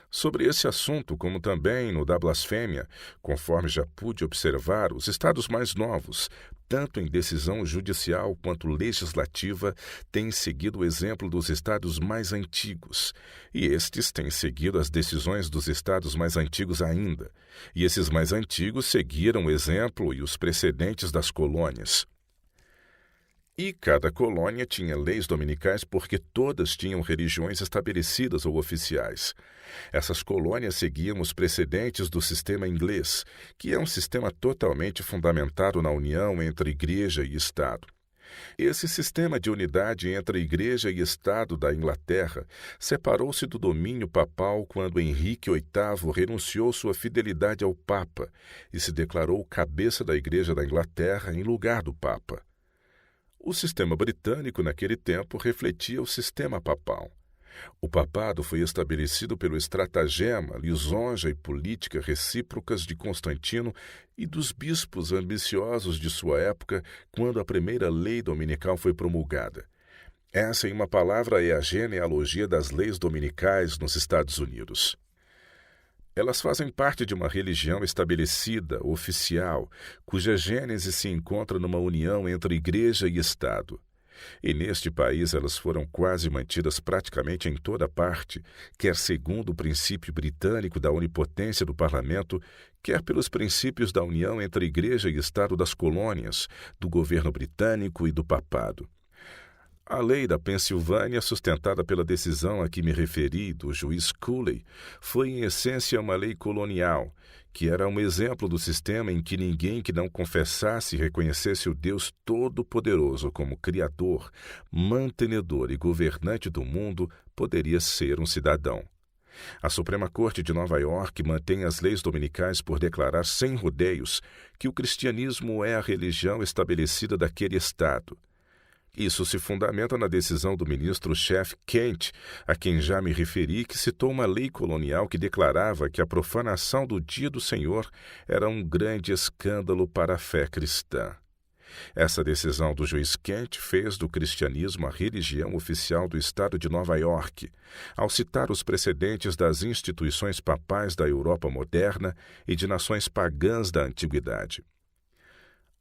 Sobre esse assunto, como também no da blasfêmia, conforme já pude observar, os estados mais novos, tanto em decisão judicial quanto legislativa, têm seguido o exemplo dos estados mais antigos, e estes têm seguido as decisões dos estados mais antigos ainda, e esses mais antigos seguiram o exemplo e os precedentes das colônias. E cada colônia tinha leis dominicais porque todas tinham religiões estabelecidas ou oficiais. Essas colônias seguiam os precedentes do sistema inglês, que é um sistema totalmente fundamentado na união entre Igreja e Estado. Esse sistema de unidade entre Igreja e Estado da Inglaterra separou-se do domínio papal quando Henrique VIII renunciou sua fidelidade ao Papa e se declarou cabeça da Igreja da Inglaterra em lugar do Papa. O sistema britânico, naquele tempo, refletia o sistema papal. O papado foi estabelecido pelo estratagema, lisonja e política recíprocas de Constantino e dos bispos ambiciosos de sua época quando a primeira lei dominical foi promulgada. Essa, em uma palavra, é a genealogia das leis dominicais nos Estados Unidos. Elas fazem parte de uma religião estabelecida, oficial, cuja gênese se encontra numa união entre Igreja e Estado. E neste país elas foram quase mantidas praticamente em toda parte, quer segundo o princípio britânico da onipotência do parlamento, quer pelos princípios da união entre Igreja e Estado das colônias, do governo britânico e do papado. A lei da Pensilvânia, sustentada pela decisão a que me referi do juiz Cooley, foi em essência uma lei colonial, que era um exemplo do sistema em que ninguém que não confessasse e reconhecesse o Deus Todo-Poderoso como Criador, mantenedor e governante do mundo poderia ser um cidadão. A Suprema Corte de Nova York mantém as leis dominicais por declarar sem rodeios que o cristianismo é a religião estabelecida daquele Estado. Isso se fundamenta na decisão do ministro-chefe Kent, a quem já me referi, que citou uma lei colonial que declarava que a profanação do Dia do Senhor era um grande escândalo para a fé cristã. Essa decisão do juiz Kent fez do cristianismo a religião oficial do estado de Nova York, ao citar os precedentes das instituições papais da Europa moderna e de nações pagãs da antiguidade.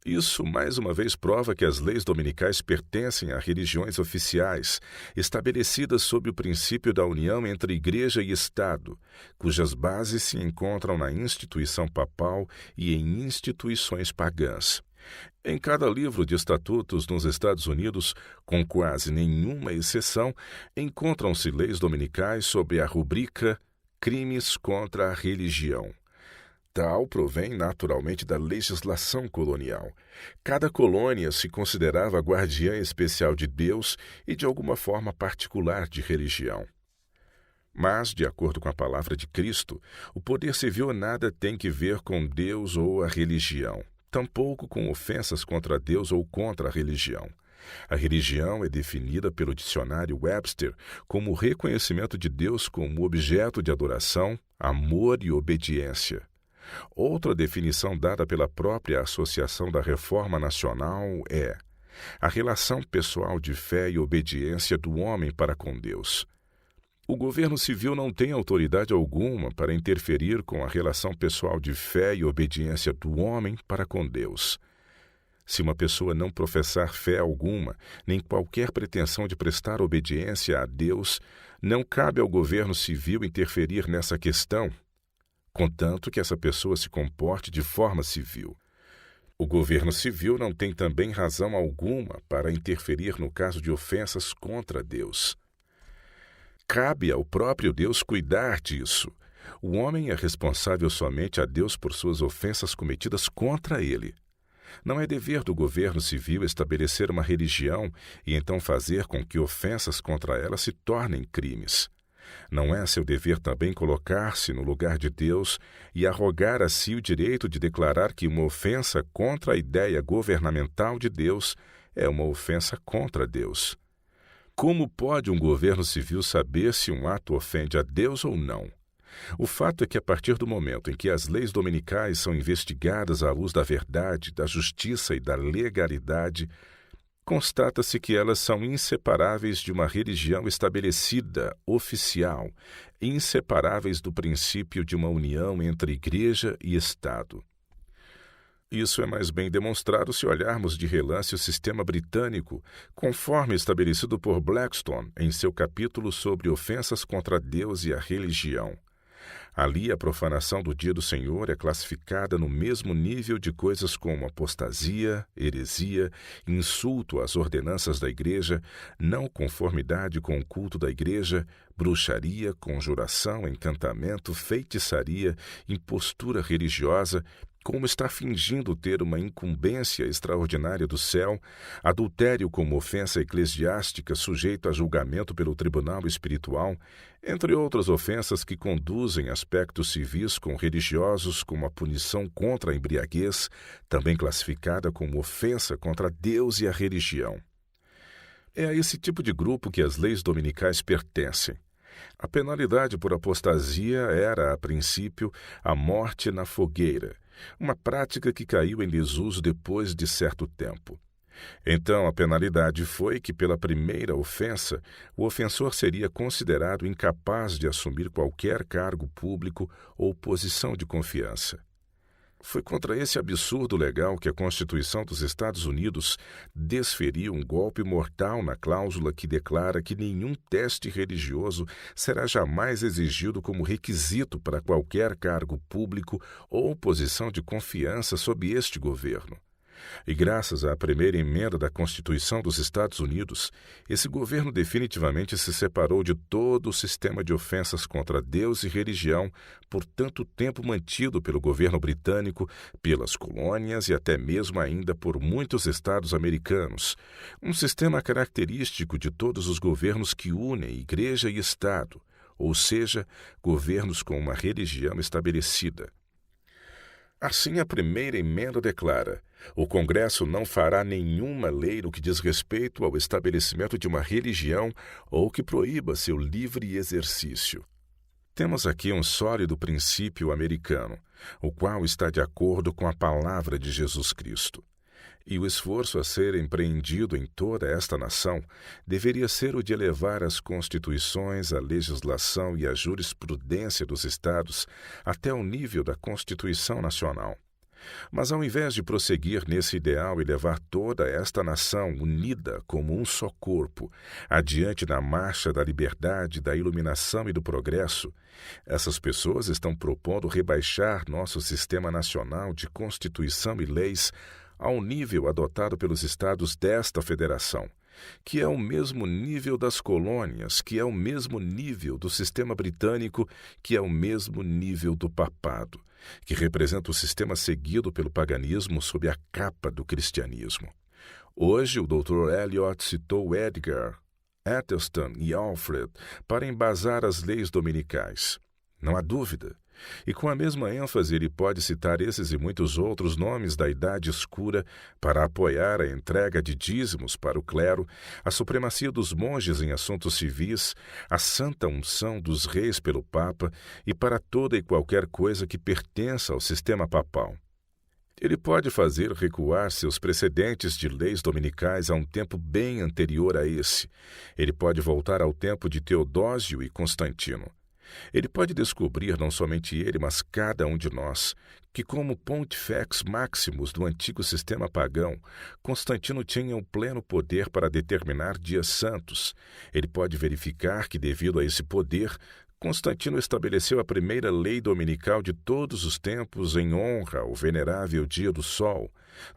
Isso, mais uma vez, prova que as leis dominicais pertencem a religiões oficiais, estabelecidas sob o princípio da união entre Igreja e Estado, cujas bases se encontram na instituição papal e em instituições pagãs. Em cada livro de estatutos nos Estados Unidos, com quase nenhuma exceção, encontram-se leis dominicais sob a rubrica Crimes contra a Religião. Tal provém naturalmente da legislação colonial. Cada colônia se considerava guardiã especial de Deus e de alguma forma particular de religião. Mas, de acordo com a palavra de Cristo, o poder civil nada tem que ver com Deus ou a religião, tampouco com ofensas contra Deus ou contra a religião. A religião é definida pelo dicionário Webster como o reconhecimento de Deus como objeto de adoração, amor e obediência. Outra definição dada pela própria Associação da Reforma Nacional é a relação pessoal de fé e obediência do homem para com Deus. O governo civil não tem autoridade alguma para interferir com a relação pessoal de fé e obediência do homem para com Deus. Se uma pessoa não professar fé alguma, nem qualquer pretensão de prestar obediência a Deus, não cabe ao governo civil interferir nessa questão, contanto que essa pessoa se comporte de forma civil. O governo civil não tem também razão alguma para interferir no caso de ofensas contra Deus. Cabe ao próprio Deus cuidar disso. O homem é responsável somente a Deus por suas ofensas cometidas contra ele. Não é dever do governo civil estabelecer uma religião e então fazer com que ofensas contra ela se tornem crimes. Não é seu dever também colocar-se no lugar de Deus e arrogar a si o direito de declarar que uma ofensa contra a ideia governamental de Deus é uma ofensa contra Deus. Como pode um governo civil saber se um ato ofende a Deus ou não? O fato é que, a partir do momento em que as leis dominicais são investigadas à luz da verdade, da justiça e da legalidade, constata-se que elas são inseparáveis de uma religião estabelecida, oficial, inseparáveis do princípio de uma união entre Igreja e Estado. Isso é mais bem demonstrado se olharmos de relance o sistema britânico, conforme estabelecido por Blackstone em seu capítulo sobre ofensas contra Deus e a religião. Ali, a profanação do dia do Senhor é classificada no mesmo nível de coisas como apostasia, heresia, insulto às ordenanças da Igreja, não conformidade com o culto da Igreja, bruxaria, conjuração, encantamento, feitiçaria, impostura religiosa, como estar fingindo ter uma incumbência extraordinária do céu, adultério como ofensa eclesiástica sujeito a julgamento pelo tribunal espiritual, entre outras ofensas que conduzem aspectos civis com religiosos, como a punição contra a embriaguez, também classificada como ofensa contra Deus e a religião. É a esse tipo de grupo que as leis dominicais pertencem. A penalidade por apostasia era, a princípio, a morte na fogueira, uma prática que caiu em desuso depois de certo tempo. Então, a penalidade foi que, pela primeira ofensa, o ofensor seria considerado incapaz de assumir qualquer cargo público ou posição de confiança. Foi contra esse absurdo legal que a Constituição dos Estados Unidos desferiu um golpe mortal na cláusula que declara que nenhum teste religioso será jamais exigido como requisito para qualquer cargo público ou posição de confiança sob este governo. E graças à primeira emenda da Constituição dos Estados Unidos, esse governo definitivamente se separou de todo o sistema de ofensas contra Deus e religião por tanto tempo mantido pelo governo britânico, pelas colônias e até mesmo ainda por muitos estados americanos, um sistema característico de todos os governos que unem Igreja e Estado, ou seja, governos com uma religião estabelecida. Assim, a primeira emenda declara: o Congresso não fará nenhuma lei no que diz respeito ao estabelecimento de uma religião ou que proíba seu livre exercício. Temos aqui um sólido princípio americano, o qual está de acordo com a palavra de Jesus Cristo. E o esforço a ser empreendido em toda esta nação deveria ser o de elevar as constituições, a legislação e a jurisprudência dos estados até o nível da Constituição Nacional. Mas ao invés de prosseguir nesse ideal e levar toda esta nação unida como um só corpo, adiante na marcha da liberdade, da iluminação e do progresso, essas pessoas estão propondo rebaixar nosso sistema nacional de Constituição e leis ao nível adotado pelos estados desta federação, que é o mesmo nível das colônias, que é o mesmo nível do sistema britânico, que é o mesmo nível do papado, que representa o sistema seguido pelo paganismo sob a capa do cristianismo. Hoje, o Dr. Eliot citou Edgar, Athelstan e Alfred para embasar as leis dominicais. Não há dúvida, E com a mesma ênfase ele pode citar esses e muitos outros nomes da Idade Escura para apoiar a entrega de dízimos para o clero, a supremacia dos monges em assuntos civis, a santa unção dos reis pelo Papa e para toda e qualquer coisa que pertença ao sistema papal. Ele pode fazer recuar seus precedentes de leis dominicais a um tempo bem anterior a esse. Ele pode voltar ao tempo de Teodósio e Constantino. Ele pode descobrir, não somente ele, mas cada um de nós, que como Pontifex Maximus do antigo sistema pagão, Constantino tinha o pleno poder para determinar dias santos. Ele pode verificar que, devido a esse poder, Constantino estabeleceu a primeira lei dominical de todos os tempos em honra ao venerável Dia do Sol,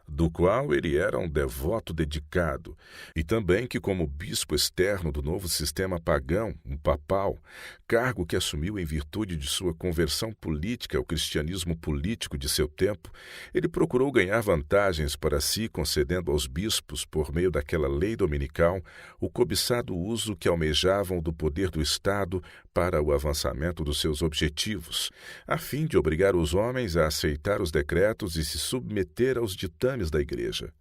do qual ele era um devoto dedicado, e também que, como bispo externo do novo sistema pagão, um papal, cargo que assumiu em virtude de sua conversão política ao cristianismo político de seu tempo, ele procurou ganhar vantagens para si, concedendo aos bispos, por meio daquela lei dominical, o cobiçado uso que almejavam do poder do Estado para o avançamento dos seus objetivos, a fim de obrigar os homens a aceitar os decretos e se submeter aos ditames da Igreja.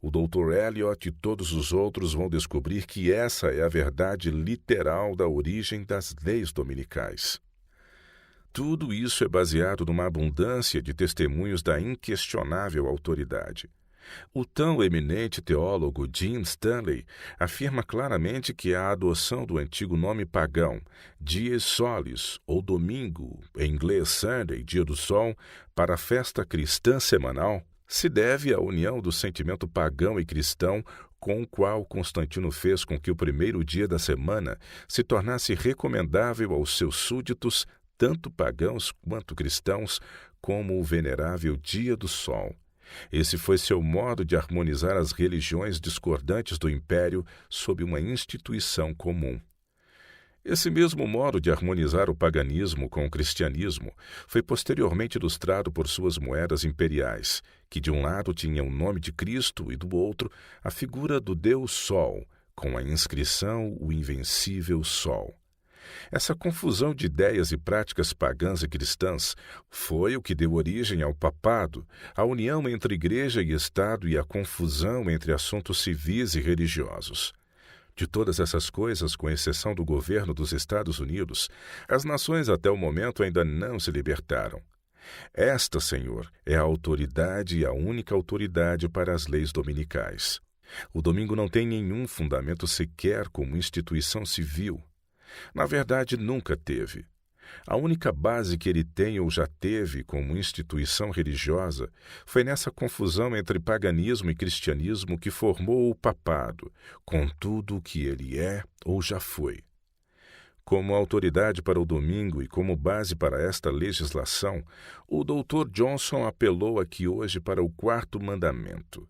O Dr. Eliot e todos os outros vão descobrir que essa é a verdade literal da origem das leis dominicais. Tudo isso é baseado numa abundância de testemunhos da inquestionável autoridade. O tão eminente teólogo Jim Stanley afirma claramente que a adoção do antigo nome pagão, Dies Solis, ou domingo, em inglês Sunday, dia do sol, para a festa cristã semanal, se deve à união do sentimento pagão e cristão com o qual Constantino fez com que o primeiro dia da semana se tornasse recomendável aos seus súditos, tanto pagãos quanto cristãos, como o venerável Dia do Sol. Esse foi seu modo de harmonizar as religiões discordantes do Império sob uma instituição comum. Esse mesmo modo de harmonizar o paganismo com o cristianismo foi posteriormente ilustrado por suas moedas imperiais, que de um lado tinham o nome de Cristo e do outro a figura do Deus Sol, com a inscrição O Invencível Sol. Essa confusão de ideias e práticas pagãs e cristãs foi o que deu origem ao papado, a união entre igreja e Estado e a confusão entre assuntos civis e religiosos. De todas essas coisas, com exceção do governo dos Estados Unidos, as nações até o momento ainda não se libertaram. Esta, Senhor, é a autoridade e a única autoridade para as leis dominicais. O domingo não tem nenhum fundamento sequer como instituição civil. Na verdade, nunca teve. A única base que ele tem ou já teve como instituição religiosa foi nessa confusão entre paganismo e cristianismo que formou o papado, com tudo o que ele é ou já foi. Como autoridade para o domingo e como base para esta legislação, o Dr. Johnson apelou aqui hoje para o quarto mandamento.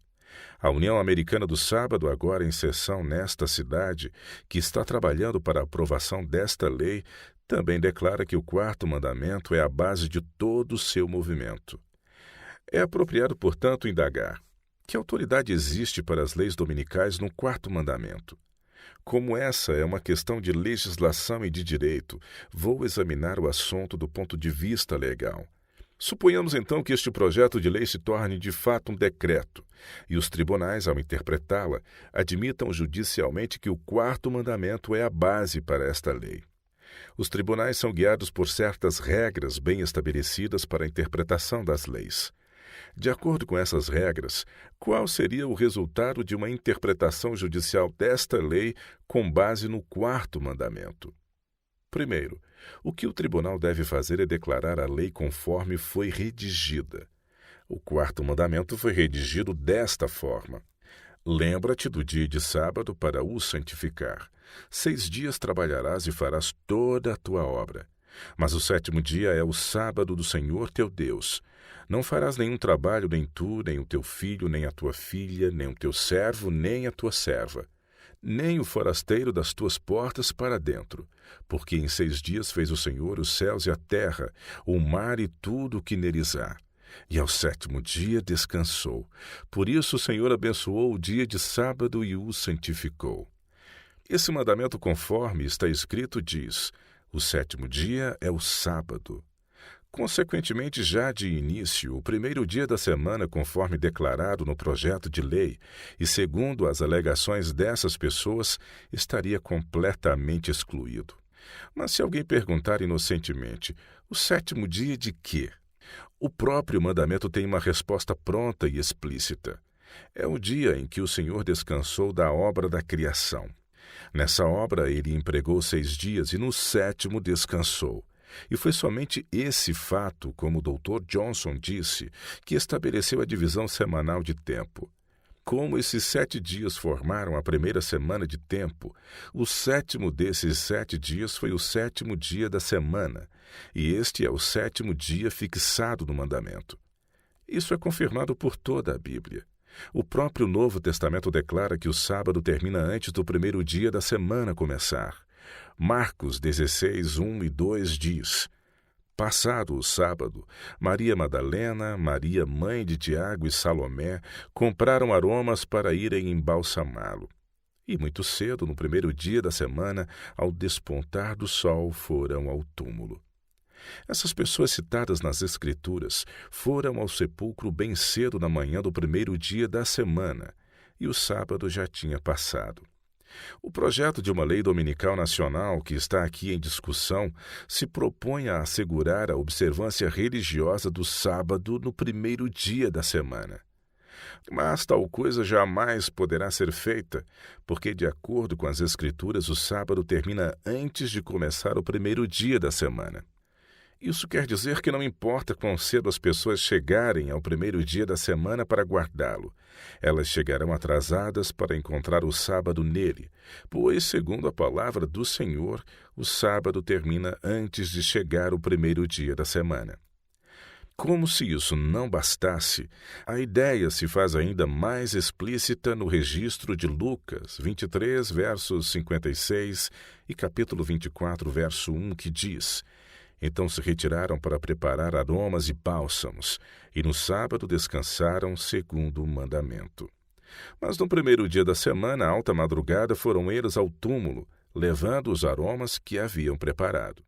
A União Americana do Sábado, agora em sessão nesta cidade, que está trabalhando para a aprovação desta lei, também declara que o quarto mandamento é a base de todo o seu movimento. É apropriado, portanto, indagar: que autoridade existe para as leis dominicais no quarto mandamento? Como essa é uma questão de legislação e de direito, vou examinar o assunto do ponto de vista legal. Suponhamos então que este projeto de lei se torne de fato um decreto, e os tribunais, ao interpretá-la, admitam judicialmente que o quarto mandamento é a base para esta lei. Os tribunais são guiados por certas regras bem estabelecidas para a interpretação das leis. De acordo com essas regras, qual seria o resultado de uma interpretação judicial desta lei com base no quarto mandamento? Primeiro, o que o tribunal deve fazer é declarar a lei conforme foi redigida. O quarto mandamento foi redigido desta forma: lembra-te do dia de sábado para o santificar. 6 dias trabalharás e farás toda a tua obra. Mas o 7º dia é o sábado do Senhor teu Deus. Não farás nenhum trabalho, nem tu, nem o teu filho, nem a tua filha, nem o teu servo, nem a tua serva, nem o forasteiro das tuas portas para dentro, porque em 6 dias fez o Senhor os céus e a terra, o mar e tudo o que neles há. E ao 7º dia descansou. Por isso o Senhor abençoou o dia de sábado e o santificou. Esse mandamento, conforme está escrito, diz: o 7º dia é o sábado. Consequentemente, já de início, o primeiro dia da semana, conforme declarado no projeto de lei, e segundo as alegações dessas pessoas, estaria completamente excluído. Mas se alguém perguntar inocentemente, o sétimo dia de quê? O próprio mandamento tem uma resposta pronta e explícita. É o dia em que o Senhor descansou da obra da criação. Nessa obra ele empregou 6 dias e no sétimo descansou. E foi somente esse fato, como o Dr. Johnson disse, que estabeleceu a divisão semanal de tempo. Como esses 7 dias formaram a primeira semana de tempo, o sétimo desses 7 dias foi o sétimo dia da semana, e este é o sétimo dia fixado no mandamento. Isso é confirmado por toda a Bíblia. O próprio Novo Testamento declara que o sábado termina antes do primeiro dia da semana começar. Marcos 16, 1 e 2 diz: Passado o sábado, Maria Madalena, Maria, mãe de Tiago e Salomé, compraram aromas para irem embalsamá-lo. E muito cedo, no primeiro dia da semana, ao despontar do sol, foram ao túmulo. Essas pessoas citadas nas Escrituras foram ao sepulcro bem cedo na manhã do primeiro dia da semana, e o sábado já tinha passado. O projeto de uma lei dominical nacional que está aqui em discussão se propõe a assegurar a observância religiosa do sábado no primeiro dia da semana. Mas tal coisa jamais poderá ser feita, porque, de acordo com as Escrituras, o sábado termina antes de começar o primeiro dia da semana. Isso quer dizer que não importa quão cedo as pessoas chegarem ao primeiro dia da semana para guardá-lo, elas chegarão atrasadas para encontrar o sábado nele, pois, segundo a palavra do Senhor, o sábado termina antes de chegar o primeiro dia da semana. Como se isso não bastasse, a ideia se faz ainda mais explícita no registro de Lucas 23, versos 56 e capítulo 24, verso 1, que diz: Então se retiraram para preparar aromas e bálsamos, e no sábado descansaram segundo o mandamento. Mas no primeiro dia da semana, à alta madrugada, foram eles ao túmulo, levando os aromas que haviam preparado.